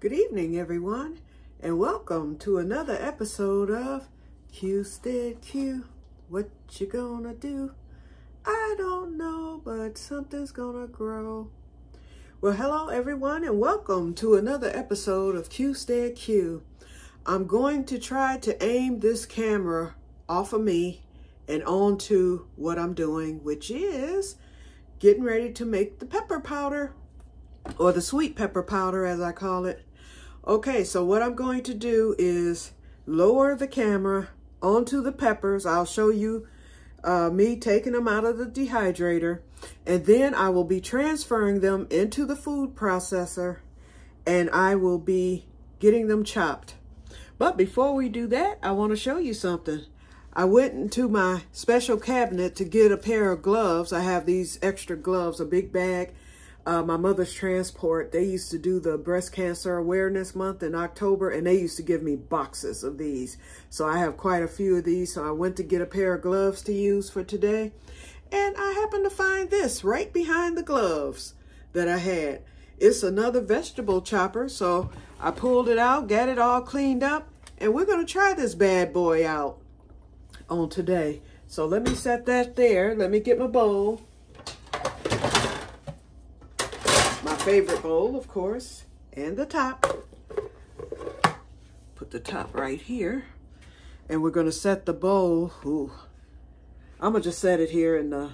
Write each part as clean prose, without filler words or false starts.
Good evening, everyone, and welcome to another episode of Que-stead-Que. What you gonna do? I don't know, but something's gonna grow. Well, hello, everyone, and welcome to another episode of Que-stead-Que. I'm going to try to aim this camera off of me and onto what I'm doing, which is getting ready to make the pepper powder, or the sweet pepper powder as I call it. Okay, so what I'm going to do is lower the camera onto the peppers. I'll show you me taking them out of the dehydrator, and then I will be transferring them into the food processor, and I will be getting them chopped. But before we do that, I want to show you something. I went into my special cabinet to get a pair of gloves. I have these extra gloves, a big bag. My mother's transport, they used to do the breast cancer awareness month in October, and they used to give me boxes of these. So I have quite a few of these. So I went to get a pair of gloves to use for today. And I happened to find this right behind the gloves that I had. It's another vegetable chopper. So I pulled it out, got it all cleaned up, and we're going to try this bad boy out on today. So let me set that there. Let me get my bowl. Favorite bowl, of course, and the top. Put the top right here, and we're going to set the bowl. Ooh, I'm gonna just set it here in the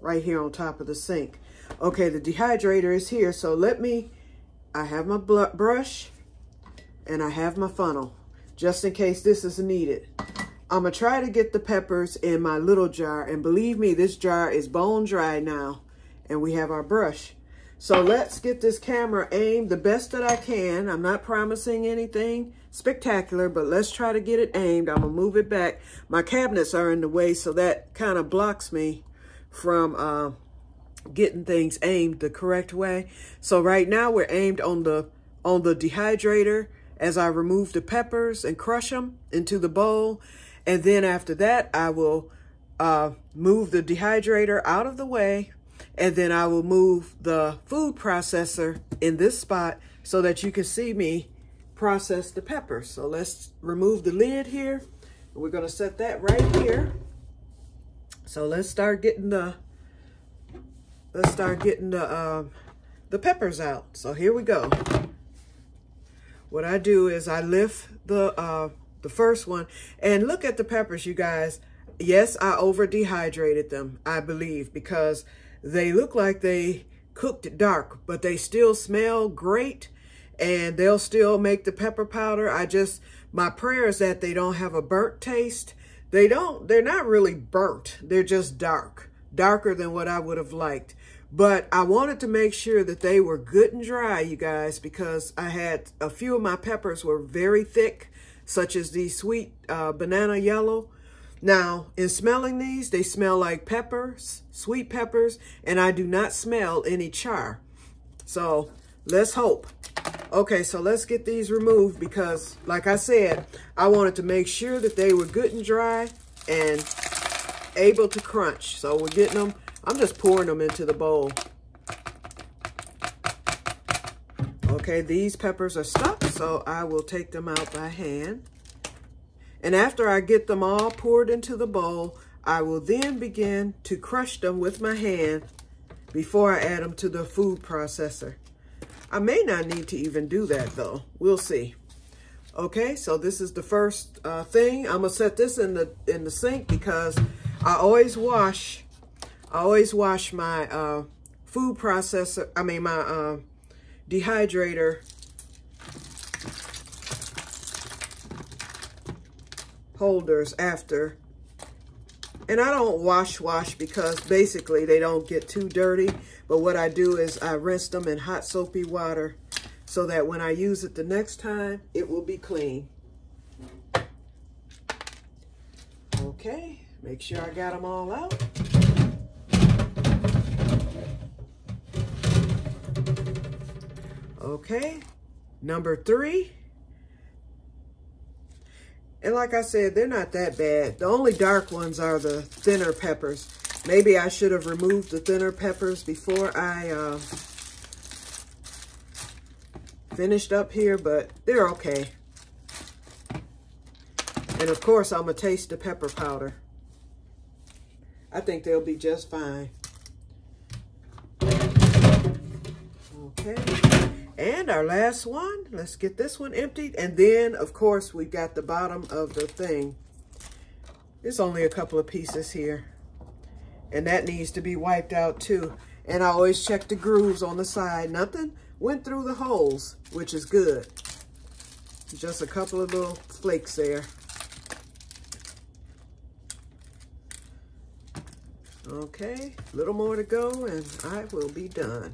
right here on top of the sink. Okay, the dehydrator is here, so I have my brush and I have my funnel just in case this is needed. I'm gonna try to get the peppers in my little jar, and believe me, this jar is bone dry now, and we have our brush. So let's get this camera aimed the best that I can. I'm not promising anything spectacular, but let's try to get it aimed. I'm gonna move it back. My cabinets are in the way, so that kind of blocks me from getting things aimed the correct way. So right now we're aimed on the dehydrator as I remove the peppers and crush them into the bowl. And then after that, I will move the dehydrator out of the way, and then I will move the food processor in this spot so that you can see me process the peppers. So let's remove the lid here. We're going to set that right here. So let's start getting the peppers out. So here we go. What I do is I lift the first one, and look at the peppers, you guys. Yes, I over dehydrated them, I believe, because they look like they cooked dark, but they still smell great, and they'll still make the pepper powder. My prayer is that they don't have a burnt taste. They're not really burnt. They're just darker than what I would have liked. But I wanted to make sure that they were good and dry, you guys, because I had a few of my peppers were very thick, such as the sweet banana yellow. Now, in smelling these, they smell like peppers, sweet peppers, and I do not smell any char. So let's hope. Okay, so let's get these removed because, like I said, I wanted to make sure that they were good and dry and able to crunch. So we're getting them. I'm just pouring them into the bowl. Okay, these peppers are stuck, so I will take them out by hand. And after I get them all poured into the bowl, I will then begin to crush them with my hand before I add them to the food processor. I may not need to even do that though. We'll see. Okay, so this is the first thing. I'm gonna set this in the sink because I always wash my food processor. I mean my dehydrator holders after, and I don't wash because basically they don't get too dirty, but what I do is I rinse them in hot soapy water so that when I use it the next time it will be clean. Okay, make sure I got them all out. Okay, number 3. And like I said, they're not that bad. The only dark ones are the thinner peppers. Maybe I should have removed the thinner peppers before I finished up here, but they're okay. And of course, I'm gonna taste the pepper powder. I think they'll be just fine. Okay, and our last one, let's get this one emptied. And then, of course, we got the bottom of the thing. There's only a couple of pieces here. And that needs to be wiped out too. And I always check the grooves on the side. Nothing went through the holes, which is good. Just a couple of little flakes there. Okay, a little more to go and I will be done.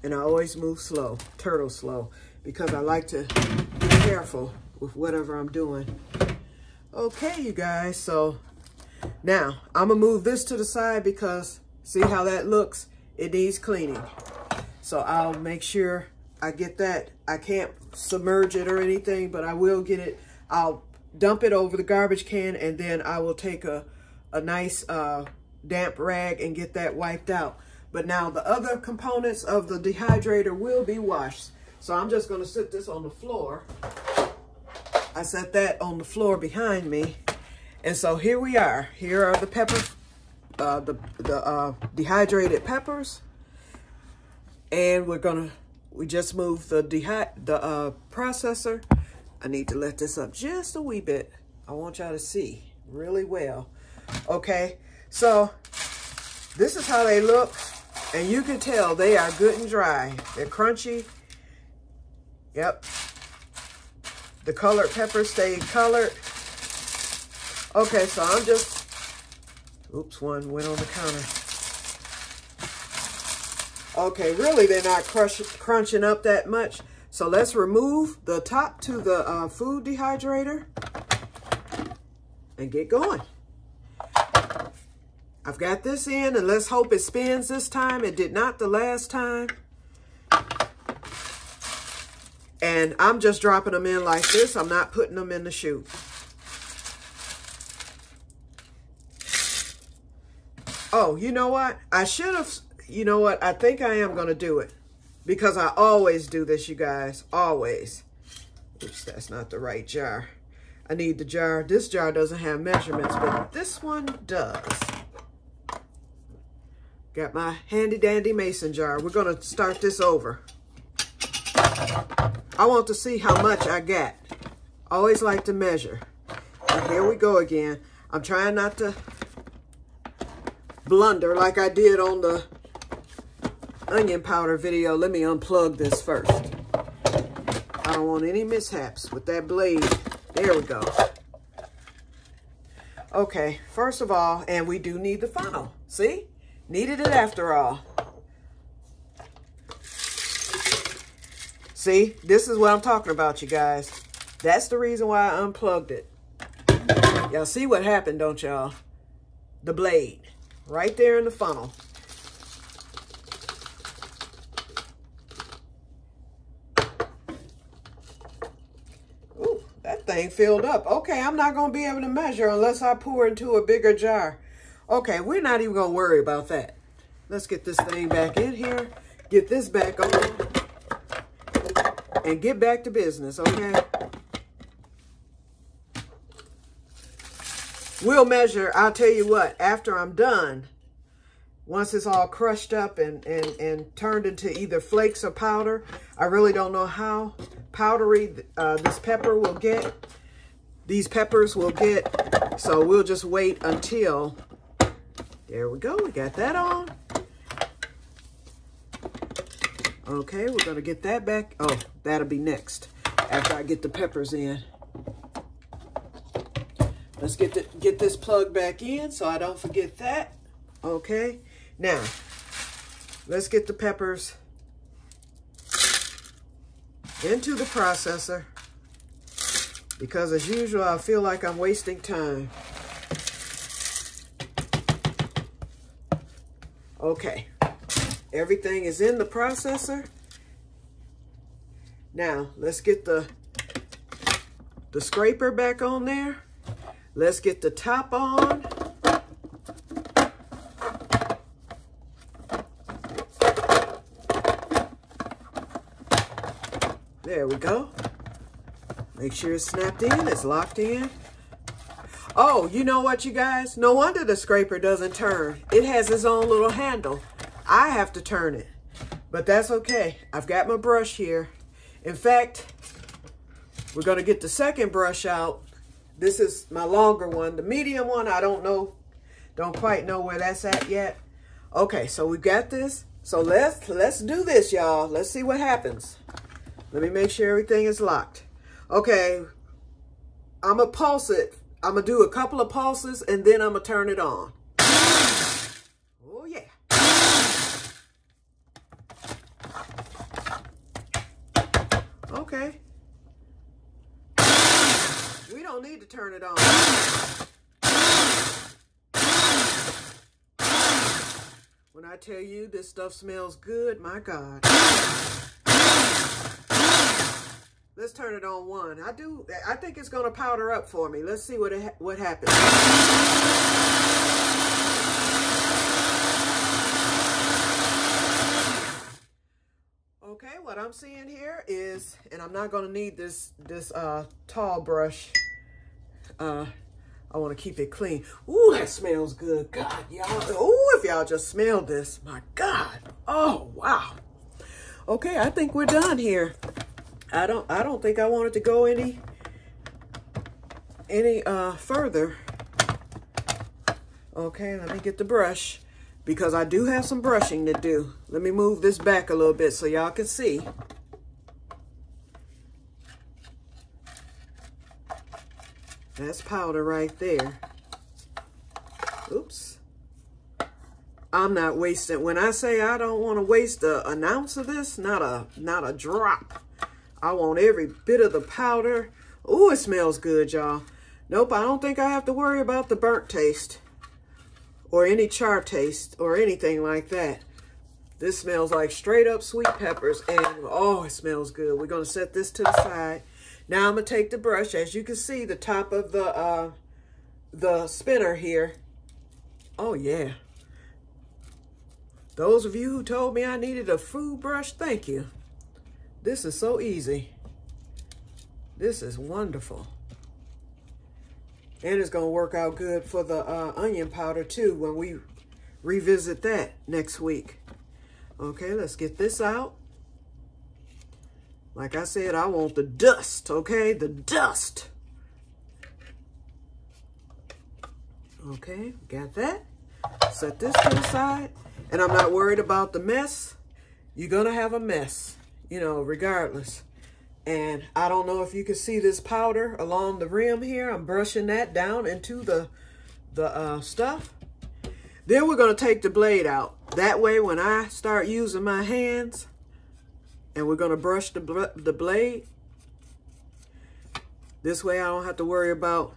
And I always move slow, turtle slow, because I like to be careful with whatever I'm doing. Okay, you guys, so now I'm gonna move this to the side because see how that looks? It needs cleaning. So I'll make sure I get that. I can't submerge it or anything, but I will get it. I'll dump it over the garbage can, and then I will take a nice damp rag and get that wiped out. But now the other components of the dehydrator will be washed. So I'm just gonna sit this on the floor. I set that on the floor behind me. And so here we are. Here are the peppers, the dehydrated peppers. And we just moved the processor. I need to let this up just a wee bit. I want y'all to see really well. Okay, so this is how they look. And you can tell they are good and dry. They're crunchy. Yep. The colored peppers stay colored. Okay, so I'm just, oops, one went on the counter. Okay, really they're not crunching up that much. So let's remove the top to the food dehydrator and get going. I've got this in, and let's hope it spins this time. It did not the last time. And I'm just dropping them in like this. I'm not putting them in the chute. Oh, you know what? I should have, you know what? I think I am going to do it. Because I always do this, you guys. Always. Oops, that's not the right jar. I need the jar. This jar doesn't have measurements, but this one does. Got my handy dandy mason jar. We're going to start this over. I want to see how much I got. Always like to measure. And here we go again. I'm trying not to blunder like I did on the onion powder video. Let me unplug this first. I don't want any mishaps with that blade. There we go. Okay, first of all, and we do need the funnel. See? Needed it after all. See, this is what I'm talking about, you guys. That's the reason why I unplugged it. Y'all see what happened, don't y'all? The blade, right there in the funnel. Ooh, that thing filled up. Okay, I'm not gonna be able to measure unless I pour into a bigger jar. Okay, we're not even gonna worry about that. Let's get this thing back in here, get this back on, and get back to business, okay? We'll measure, I'll tell you what, after I'm done, once it's all crushed up and turned into either flakes or powder, I really don't know how powdery this pepper will get, these peppers will get, so we'll just wait until, there we go, we got that on. Okay, we're gonna get that back. Oh, that'll be next after I get the peppers in. Let's get this plug back in so I don't forget that. Okay, now let's get the peppers into the processor because as usual, I feel like I'm wasting time. Okay, everything is in the processor. Now, let's get the scraper back on there. Let's get the top on. There we go. Make sure it's snapped in, it's locked in. Oh, you know what, you guys? No wonder the scraper doesn't turn. It has its own little handle. I have to turn it, but that's okay. I've got my brush here. In fact, we're gonna get the second brush out. This is my longer one. The medium one, I don't quite know where that's at yet. Okay, so we got this. So let's do this, y'all. Let's see what happens. Let me make sure everything is locked. Okay, I'm gonna pulse it. I'm gonna do a couple of pulses and then I'm gonna turn it on. Oh yeah. Okay. We don't need to turn it on. When I tell you this stuff smells good, my God. Let's turn it on one. I think it's gonna powder up for me. Let's see what happens. Okay, what I'm seeing here is, and I'm not gonna need this tall brush. I want to keep it clean. Ooh, that smells good. God, y'all. Ooh, if y'all just smell this, my God. Oh, wow. Okay, I think we're done here. I don't think I wanted to go any further. Okay, let me get the brush because I do have some brushing to do. Let me move this back a little bit so y'all can see. That's powder right there. Oops. I'm not wasting. When I say I don't want to waste an ounce of this, not a drop. I want every bit of the powder. Ooh, it smells good, y'all. Nope, I don't think I have to worry about the burnt taste or any char taste or anything like that. This smells like straight up sweet peppers and oh, it smells good. We're going to set this to the side. Now I'm going to take the brush. As you can see, the top of the spinner here. Oh, yeah. Those of you who told me I needed a food brush, thank you. This is so easy. This is wonderful. And it's going to work out good for the onion powder, too, when we revisit that next week. Okay, let's get this out. Like I said, I want the dust, okay? The dust. Okay, got that. Set this to the side. And I'm not worried about the mess. You're going to have a mess, you know, regardless. And I don't know if you can see this powder along the rim here. I'm brushing that down into the stuff. Then we're going to take the blade out. That way, when I start using my hands, and we're going to brush the blade, this way I don't have to worry about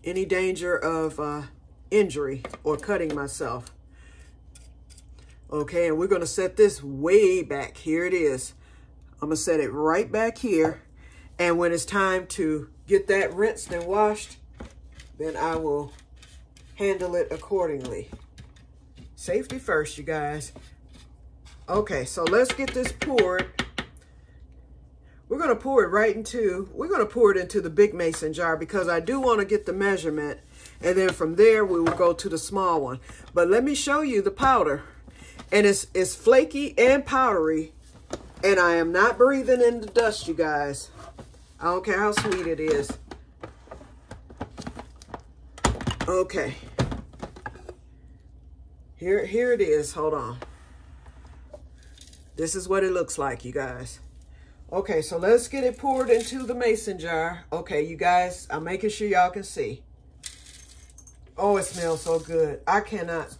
any danger of injury or cutting myself. Okay, and we're going to set this way back. Here it is. I'm going to set it right back here. And when it's time to get that rinsed and washed, then I will handle it accordingly. Safety first, you guys. Okay, so let's get this poured. We're going to pour it into the big mason jar because I do want to get the measurement. And then from there, we will go to the small one. But let me show you the powder. And it's flaky and powdery. And I am not breathing in the dust, you guys. I don't care how sweet it is. Okay. Here it is. Hold on. This is what it looks like, you guys. Okay, so let's get it poured into the mason jar. Okay, you guys, I'm making sure y'all can see. Oh, it smells so good. I cannot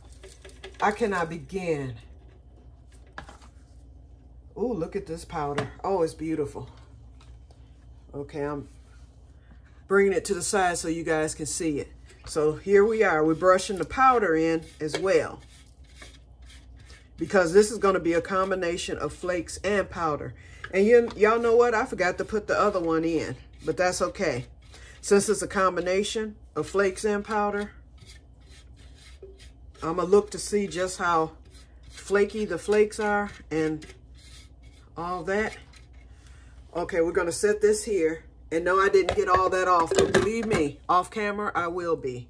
begin. Oh, look at this powder. Oh, it's beautiful. Okay, I'm bringing it to the side so you guys can see it. So here we are. We're brushing the powder in as well, because this is going to be a combination of flakes and powder. And y'all know what? I forgot to put the other one in, but that's okay. Since it's a combination of flakes and powder, I'm going to look to see just how flaky the flakes are and all that. Okay, we're going to set this here. And no, I didn't get all that off, but believe me, off camera, I will be.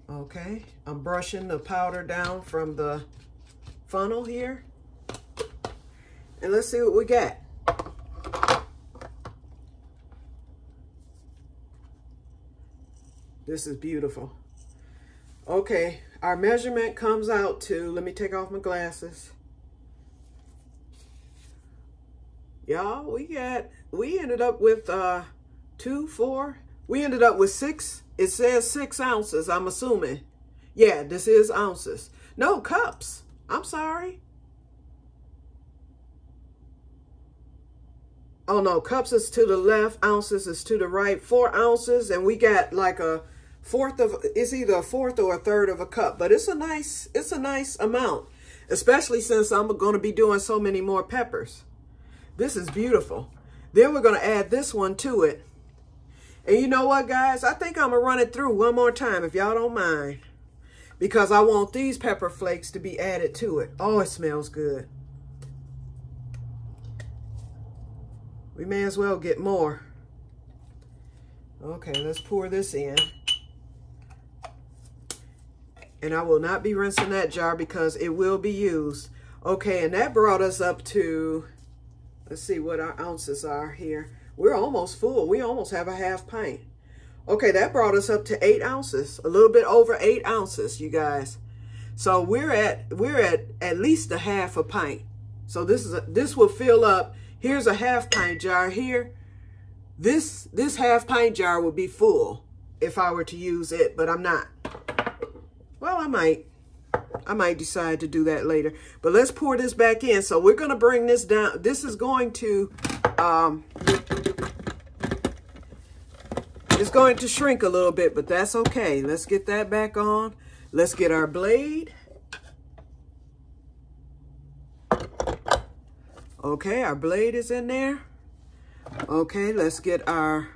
Okay, I'm brushing the powder down from the funnel here. And let's see what we got. This is beautiful. Okay, our measurement comes out to, let me take off my glasses. Y'all, we ended up with 2, 4. We ended up with 6. It says 6 ounces, I'm assuming. Yeah, this is ounces. No, cups. I'm sorry. Oh no, cups is to the left, ounces is to the right. 4 ounces, and we got like a fourth of, it's either a fourth or a third of a cup, but it's a nice amount, especially since I'm going to be doing so many more peppers. This is beautiful. Then we're going to add this one to it. And you know what, guys? I think I'm going to run it through one more time, if y'all don't mind, because I want these pepper flakes to be added to it. Oh, it smells good. We may as well get more. Okay, let's pour this in. And I will not be rinsing that jar because it will be used. Okay, and that brought us up to, let's see what our ounces are here. We're almost full. We almost have a half pint. Okay, that brought us up to 8 ounces. A little bit over 8 ounces, you guys. So we're at least a half a pint. So this will fill up. Here's a half pint jar here. This half pint jar would be full if I were to use it, but I'm not. Well, I might decide to do that later. But let's pour this back in. So we're going to bring this down. This is going to it's going to shrink a little bit, but that's okay. Let's get that back on. Let's get our blade. Okay, our blade is in there. Okay, let's get our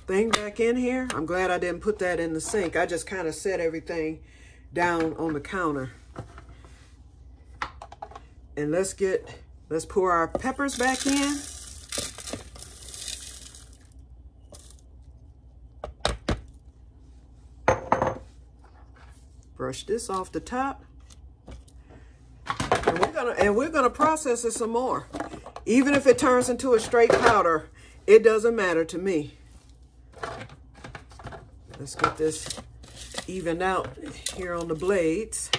thing back in here. I'm glad I didn't put that in the sink. I just kind of set everything down on the counter. And let's pour our peppers back in. Brush this off the top. And we're gonna process it some more. Even if it turns into a straight powder, it doesn't matter to me. Let's get this evened out here on the blades.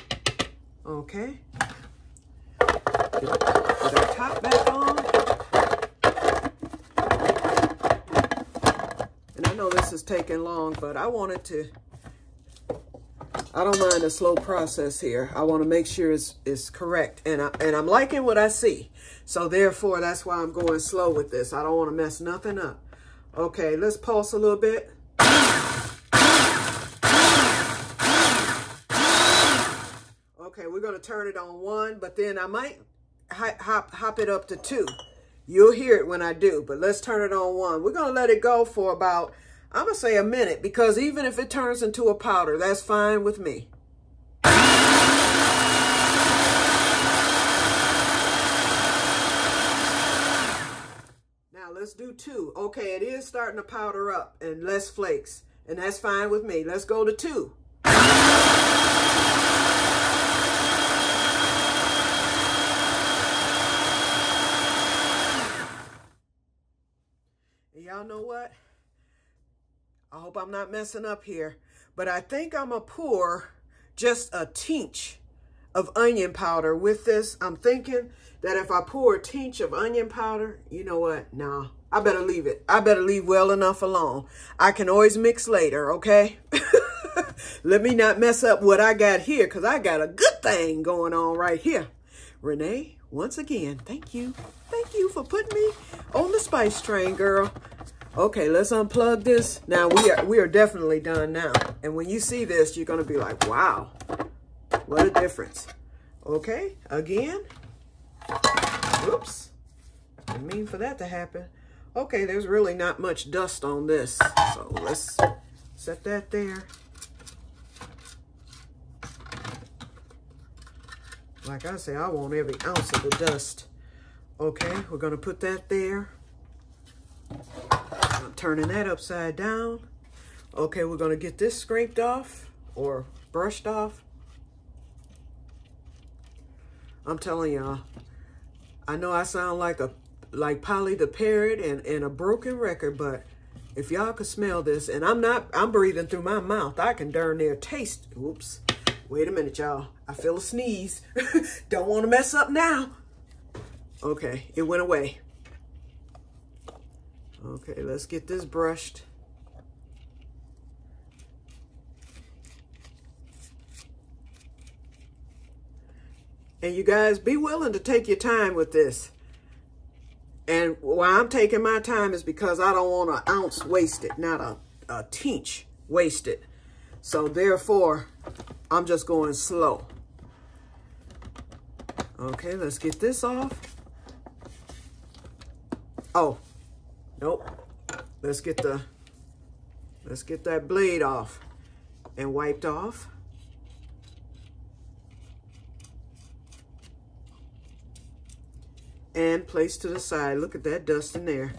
Okay. Get our top back on. And I know this is taking long, but I wanted to, I don't mind a slow process here. I want to make sure it's correct. And I'm liking what I see. So therefore, that's why I'm going slow with this. I don't want to mess nothing up. Okay, let's pulse a little bit. Okay, we're going to turn it on 1, but then I might hop it up to 2. You'll hear it when I do, but let's turn it on 1. We're going to let it go for about, I'm going to say a minute, because even if it turns into a powder, that's fine with me. Now let's do 2. Okay, it is starting to powder up and less flakes, and that's fine with me. Let's go to 2. Y'all know what? I hope I'm not messing up here, but I think I'm gonna pour just a tinge of onion powder with this. I'm thinking that if I pour a tinge of onion powder, you know what? Nah, I better leave it. I better leave well enough alone. I can always mix later, okay? Let me not mess up what I got here, because I got a good thing going on right here. Renee, once again, thank you. Thank you for putting me on the spice train, girl. Okay, let's unplug this. Now, we are definitely done now. And when you see this, you're going to be like, wow, what a difference. Okay, again. Oops. Didn't mean for that to happen. Okay, there's really not much dust on this. So let's set that there. Like I say, I want every ounce of the dust. Okay, we're gonna put that there. I'm turning that upside down. Okay, we're gonna get this scraped off or brushed off. I'm telling y'all, I know I sound like Polly the Parrot and a broken record, but if y'all could smell this, and I'm breathing through my mouth. I can darn near taste. Oops. Wait a minute, y'all. I feel a sneeze. Don't want to mess up now. Okay, it went away. Okay, let's get this brushed. And you guys, be willing to take your time with this. And why I'm taking my time is because I don't want an ounce wasted, not a tinch wasted. So therefore, I'm just going slow. Okay, let's get this off. Oh, nope. Let's get that blade off and wiped off. And placed to the side. Look at that dust in there.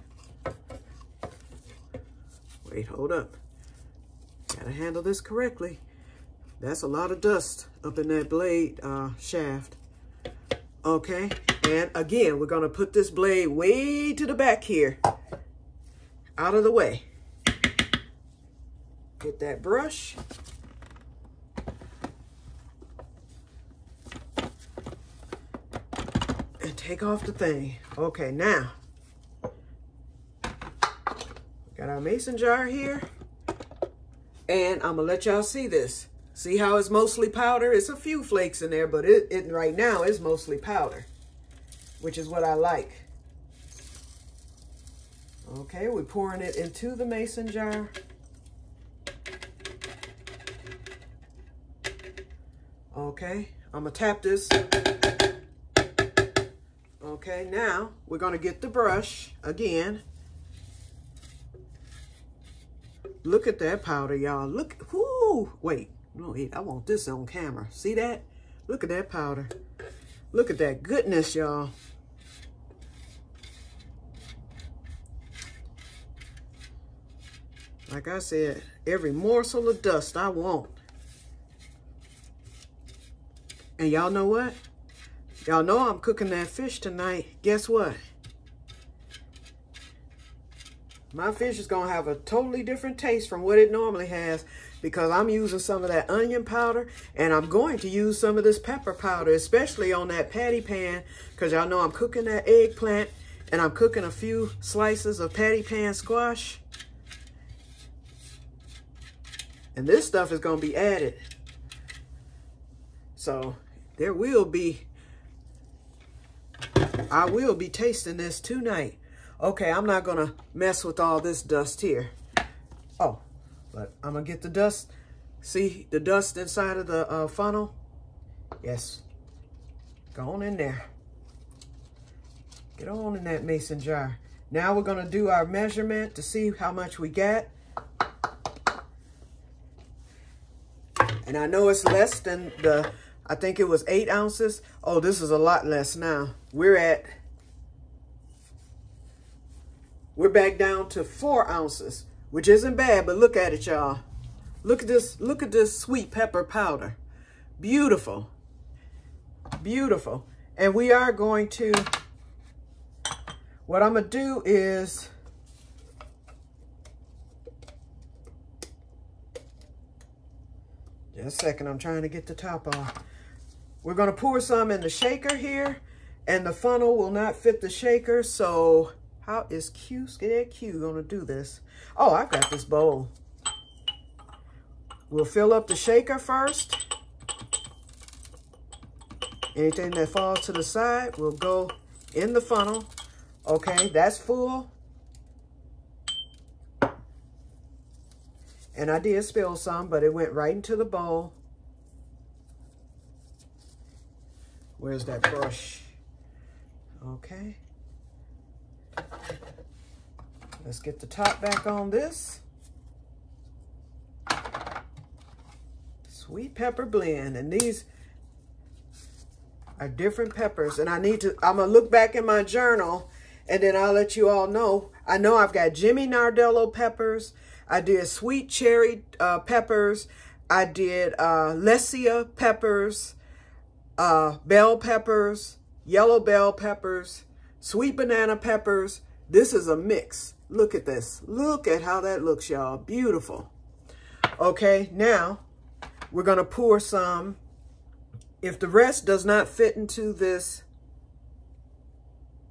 Wait, hold up. Gotta handle this correctly. That's a lot of dust up in that blade shaft. Okay, and again, we're gonna put this blade way to the back here. Out of the way. Get that brush. And take off the thing. Okay, now. Got our mason jar here. And I'm gonna let y'all see this. See how it's mostly powder? It's a few flakes in there, but it right now is mostly powder, which is what I like. Okay, we're pouring it into the mason jar. Okay, I'm gonna tap this. Okay, now we're gonna get the brush again. Look at that powder, y'all. Look, whoo, wait, no, I want this on camera. See that? Look at that powder. Look at that goodness, y'all. Like I said, every morsel of dust I want. And y'all know what? Y'all know I'm cooking that fish tonight. Guess what? My fish is going to have a totally different taste from what it normally has because I'm using some of that onion powder and I'm going to use some of this pepper powder, especially on that patty pan because y'all know I'm cooking that eggplant and I'm cooking a few slices of patty pan squash. And this stuff is going to be added. So there will be, I will be tasting this tonight. Okay, I'm not gonna mess with all this dust here. Oh, but I'm gonna get the dust. See the dust inside of the funnel? Yes, go on in there. Get on in that mason jar. Now we're gonna do our measurement to see how much we got. And I know it's less than I think it was 8 ounces. Oh, this is a lot less now. We're back down to 4 ounces, which isn't bad, but look at it, y'all. Look at this sweet pepper powder. Beautiful. Beautiful. And we are going to, what I'm going to do is, just a second, I'm trying to get the top off. We're going to pour some in the shaker here, and the funnel will not fit the shaker, so how is Que-stead-Que going to do this? Oh, I've got this bowl. We'll fill up the shaker first. Anything that falls to the side will go in the funnel. Okay, that's full. And I did spill some, but it went right into the bowl. Where's that brush? Okay. Let's get the top back on this. Sweet pepper blend. And these, are different peppers. And I'm going to look back in my journal and then I'll let you all know. I know I've got Jimmy Nardello peppers. I did sweet cherry peppers. I did Lesia peppers, bell peppers, yellow bell peppers, sweet banana peppers. This is a mix. Look at this. Look at how that looks, y'all. Beautiful. Okay, now we're going to pour some. If the rest does not fit into this,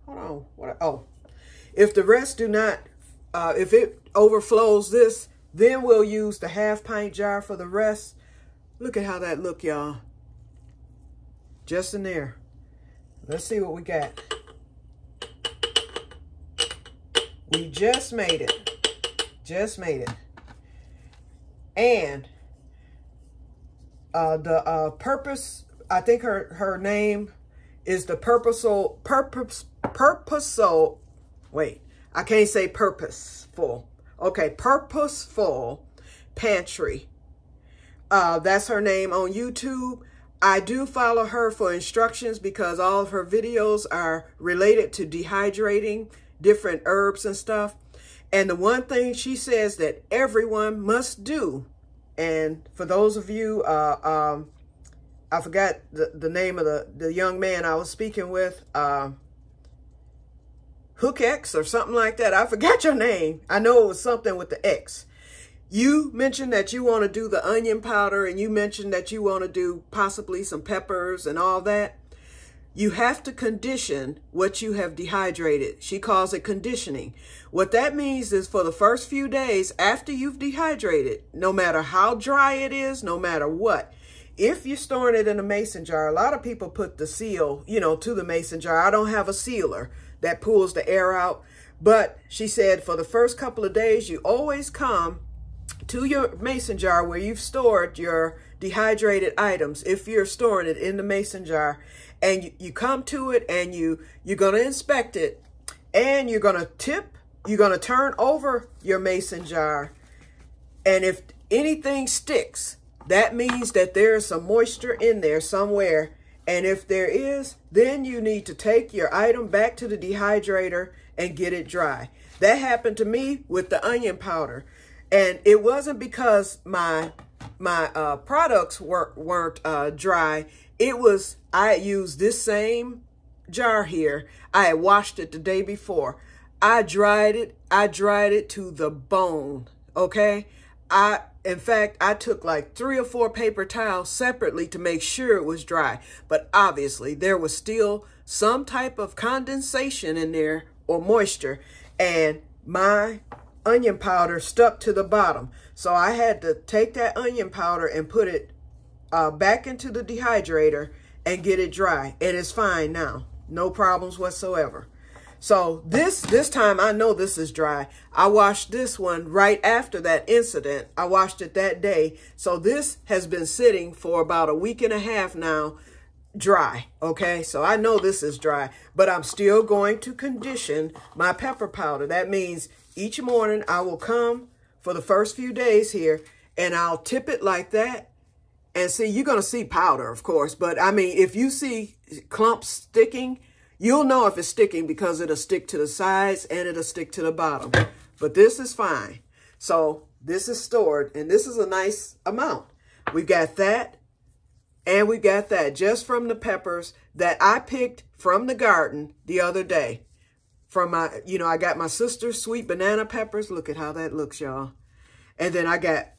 hold on. If the rest do not, if it overflows this, then we'll use the half-pint jar for the rest. Look at how that look, y'all. Just in there. Let's see what we got. We just made it. Just made it. And the purpose, I think her name is the purposeful, wait, I can't say purposeful. Okay, Purposeful Pantry. That's her name on YouTube. I do follow her for instructions because all of her videos are related to dehydrating different herbs and stuff. And the one thing she says that everyone must do, and for those of you, I forgot the name of the young man I was speaking with, Hook X or something like that. I forgot your name. I know it was something with the X. You mentioned that you want to do the onion powder, and you mentioned that you want to do possibly some peppers and all that. You have to condition what you have dehydrated. She calls it conditioning. What that means is for the first few days after you've dehydrated, no matter how dry it is, no matter what, if you're storing it in a mason jar, a lot of people put the seal, to the mason jar. I don't have a sealer that pulls the air out. But she said for the first couple of days, you always come to your mason jar where you've stored your dehydrated items, if you're storing it in the mason jar, and you come to it and you're going to inspect it, and you're going to turn over your mason jar. And if anything sticks, that means that there's some moisture in there somewhere. And if there is, then you need to take your item back to the dehydrator and get it dry. That happened to me with the onion powder. And it wasn't because my products weren't dry. It was, I had used this same jar here. I had washed it the day before. I dried it to the bone, okay? In fact, I took like 3 or 4 paper towels separately to make sure it was dry. But obviously, there was still some type of condensation in there or moisture. And my onion powder stuck to the bottom. So I had to take that onion powder and put it back into the dehydrator and get it dry. And it's fine now. No problems whatsoever. So this time I know this is dry. I washed this one right after that incident. I washed it that day. So this has been sitting for about a week and a half now, dry. Okay, so I know this is dry, but I'm still going to condition my pepper powder. That means each morning I will come for the first few days here and I'll tip it like that. And see, you're going to see powder, of course. But I mean, if you see clumps sticking, you'll know if it's sticking because it'll stick to the sides and it'll stick to the bottom. But this is fine. So this is stored, and this is a nice amount. We got that, and we got that just from the peppers that I picked from the garden the other day. From my, I got my sister's sweet banana peppers. Look at how that looks, y'all. And then I got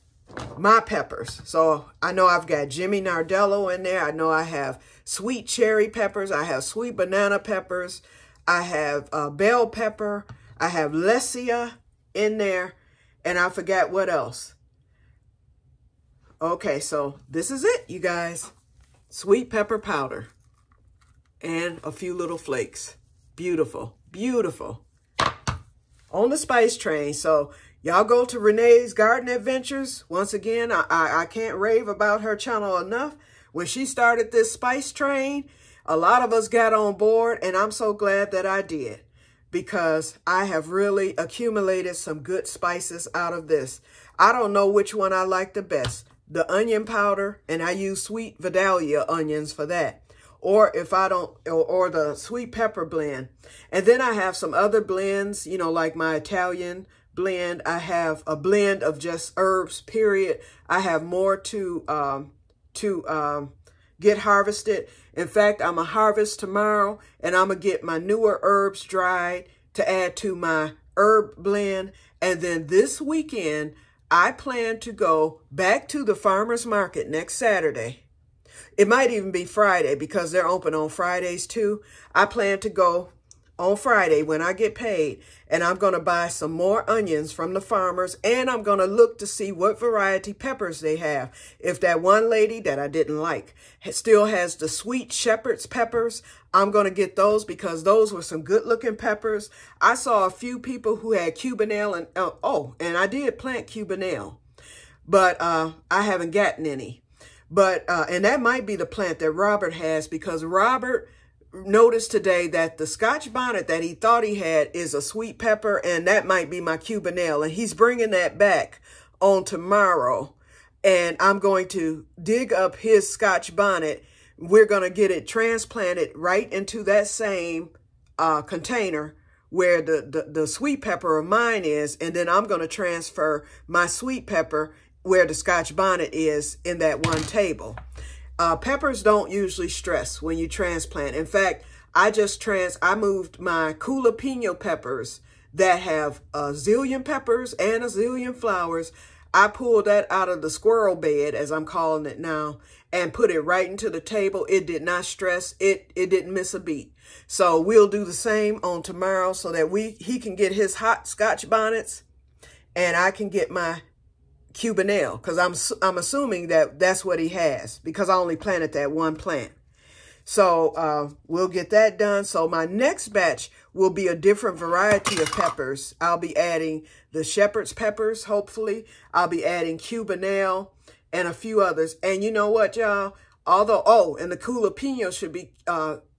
my peppers. So I know I've got Jimmy Nardello in there. I know I have sweet cherry peppers. I have sweet banana peppers. I have bell pepper. I have Lesia in there. And I forgot what else. Okay, so this is it, you guys. Sweet pepper powder. And a few little flakes. Beautiful, beautiful. On the spice train. So y'all go to Renee's Garden Adventures. Once again, I can't rave about her channel enough. When she started this spice train, a lot of us got on board, and I'm so glad that I did, because I have really accumulated some good spices out of this. I don't know which one I like the best, the onion powder, and I use sweet Vidalia onions for that, or if I don't, or the sweet pepper blend. And then I have some other blends, you know, like my Italian blend. I have a blend of just herbs, period. I have more to get harvested. In fact, I'm going to harvest tomorrow, and I'm going to get my newer herbs dried to add to my herb blend. And then this weekend, I plan to go back to the farmer's market next Saturday. It might even be Friday because they're open on Fridays too. I plan to go on Friday when I get paid, and I'm going to buy some more onions from the farmers, and I'm going to look to see what variety peppers they have. If that one lady that I didn't like still has the sweet shepherd's peppers, I'm going to get those because those were some good looking peppers. I saw a few people who had Cubanelle, and and I did plant Cubanelle, but I haven't gotten any. But and that might be the plant that Robert has, because Robert noticed today that the Scotch bonnet that he thought he had is a sweet pepper, and that might be my Cubanelle, and he's bringing that back on tomorrow. And I'm going to dig up his Scotch bonnet. We're going to get it transplanted right into that same container where the sweet pepper of mine is, and then I'm going to transfer my sweet pepper where the Scotch bonnet is in that one table. Peppers don't usually stress when you transplant. In fact, I moved my jalapeno peppers that have a zillion peppers and a zillion flowers. I pulled that out of the squirrel bed, as I'm calling it now, and put it right into the table. It did not stress. It didn't miss a beat. So we'll do the same on tomorrow so that he can get his hot Scotch bonnets and I can get my Cubanelle, because I'm assuming that that's what he has, because I only planted that one plant. So we'll get that done. So my next batch will be a different variety of peppers. I'll be adding the shepherd's peppers, hopefully. I'll be adding Cubanelle and a few others. And you know what, y'all? Although, and the jalapeno should be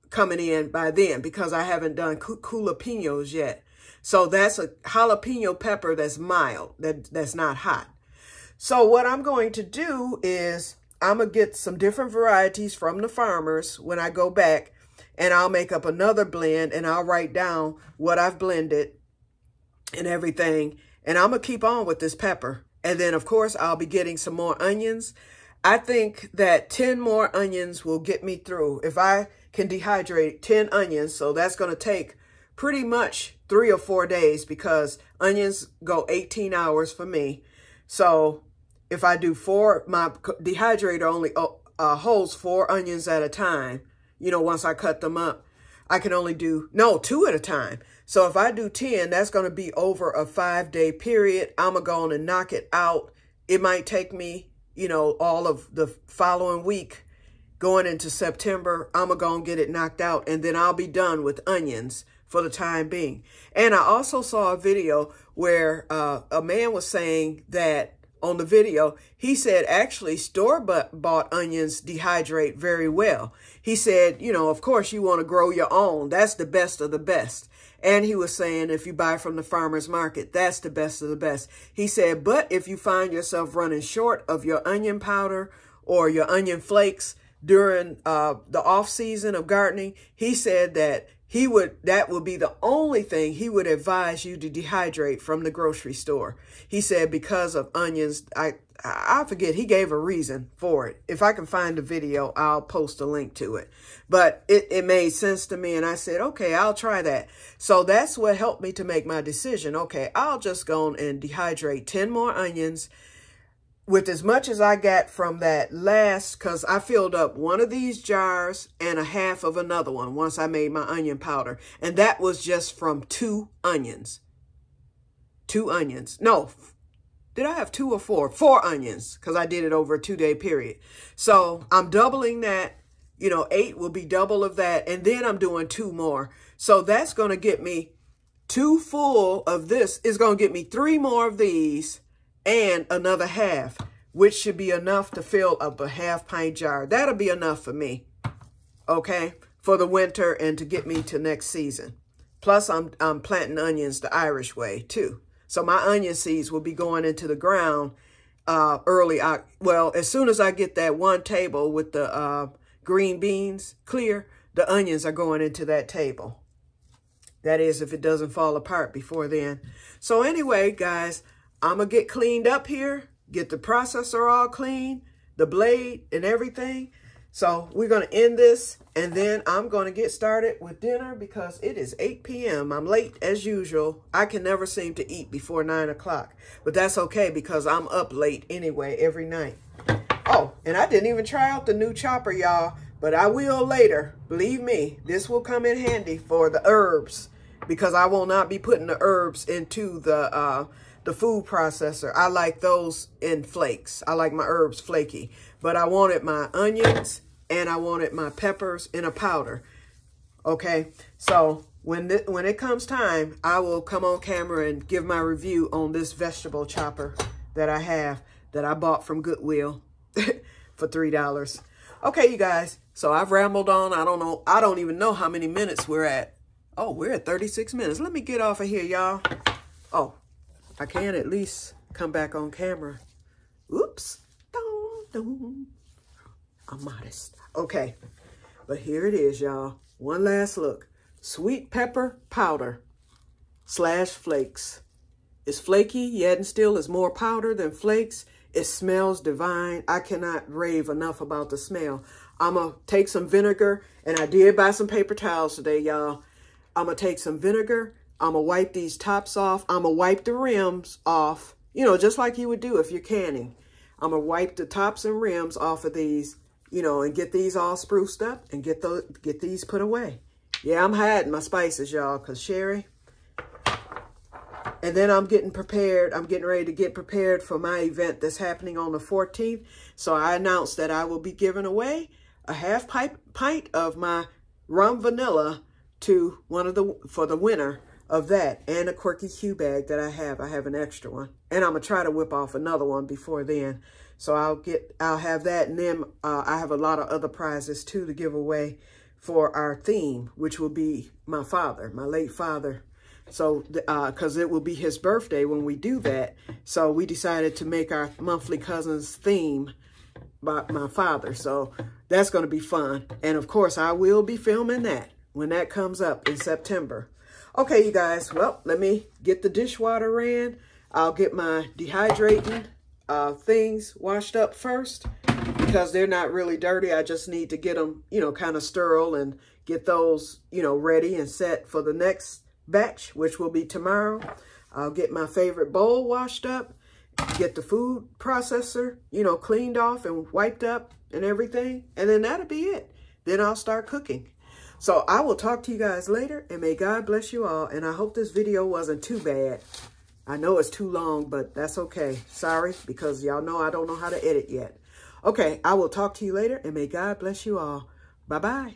coming in by then, because I haven't done jalapenos yet. So that's a jalapeno pepper that's mild, that's not hot. So what I'm going to do is I'm going to get some different varieties from the farmers when I go back, and I'll make up another blend, and I'll write down what I've blended and everything. And I'm going to keep on with this pepper. And then, of course, I'll be getting some more onions. I think that 10 more onions will get me through. If I can dehydrate 10 onions, so that's going to take pretty much 3 or 4 days, because onions go 18 hours for me. So if I do 4, my dehydrator only holds 4 onions at a time. You know, once I cut them up, I can only do, 2 at a time. So if I do 10, that's going to be over a 5-day period. I'm going to go on and knock it out. It might take me, you know, all of the following week going into September. I'm going to go and get it knocked out, and then I'll be done with onions for the time being. And I also saw a video where a man was saying that on the video, he said actually store-bought onions dehydrate very well. He said, you know, of course you want to grow your own. That's the best of the best. And he was saying if you buy from the farmer's market, that's the best of the best. He said, but if you find yourself running short of your onion powder or your onion flakes during the off season of gardening, he said that that would be the only thing he would advise you to dehydrate from the grocery store. He said because of onions, I forget, he gave a reason for it. If I can find the video, I'll post a link to it. But it made sense to me, and I said, okay, I'll try that. So that's what helped me to make my decision. Okay, I'll just go on and dehydrate 10 more onions with as much as I got from that last, because I filled up one of these jars and a half of another one once I made my onion powder. And that was just from 2 onions. 2 onions. No, did I have 2 or 4? 4 onions, because I did it over a 2-day period. So I'm doubling that. You know, 8 will be double of that. And then I'm doing 2 more. So that's going to get me 2 full of this. It's going to get me 3 more of these and another half, which should be enough to fill up a half-pint jar. That'll be enough for me, okay, for the winter and to get me to next season. Plus, I'm planting onions the Irish way, too. So my onion seeds will be going into the ground as soon as I get that one table with the green beans clear, the onions are going into that table. That is, if it doesn't fall apart before then. So anyway, guys, I'm going to get cleaned up here, get the processor all clean, the blade and everything. So we're going to end this, and then I'm going to get started with dinner because it is 8 p.m. I'm late as usual. I can never seem to eat before 9 o'clock, but that's okay because I'm up late anyway every night. Oh, and I didn't even try out the new chopper, y'all, but I will later. Believe me, this will come in handy for the herbs because I will not be putting the herbs into the food processor. I like those in flakes. I like my herbs flaky, but I wanted my onions and I wanted my peppers in a powder. Okay, so when it comes time, I will come on camera and give my review on this vegetable chopper that I have that I bought from Goodwill for $3. Okay, you guys, so I've rambled on. I don't even know how many minutes we're at. Oh, we're at 36 minutes. Let me get off of here, y'all. Oh, I can at least come back on camera. Oops. I'm modest. Okay, but here it is, y'all. One last look. Sweet pepper powder / flakes. It's flaky, yet and still is more powder than flakes. It smells divine. I cannot rave enough about the smell. I'm going to take some vinegar, and I did buy some paper towels today, y'all. I'm going to take some vinegar. I'm going to wipe these tops off. I'm going to wipe the rims off, you know, just like you would do if you're canning. I'm going to wipe the tops and rims off of these, you know, and get these all spruced up and get these put away. Yeah, I'm hiding my spices, y'all, because Sherry. And then I'm getting prepared. I'm getting ready to get prepared for my event that's happening on the 14th. So I announced that I will be giving away a half pint of my rum vanilla to for the winner of that, and a Quirky Q bag that I have. I have an extra one, and I'm gonna try to whip off another one before then. So I'll have that, and then I have a lot of other prizes too to give away for our theme, which will be my father, my late father. So, because it will be his birthday when we do that, so we decided to make our monthly cousins theme by my father. So that's going to be fun, and of course I will be filming that when that comes up in September. Okay, you guys, well, let me get the dishwater ran. I'll get my dehydrating things washed up first because they're not really dirty. I just need to get them, you know, kind of sterile and get those, you know, ready and set for the next batch, which will be tomorrow. I'll get my favorite bowl washed up, get the food processor, you know, cleaned off and wiped up and everything, and then that'll be it. Then I'll start cooking. So I will talk to you guys later, and may God bless you all. And I hope this video wasn't too bad. I know it's too long, but that's okay. Sorry, because y'all know I don't know how to edit yet. Okay, I will talk to you later, and may God bless you all. Bye-bye.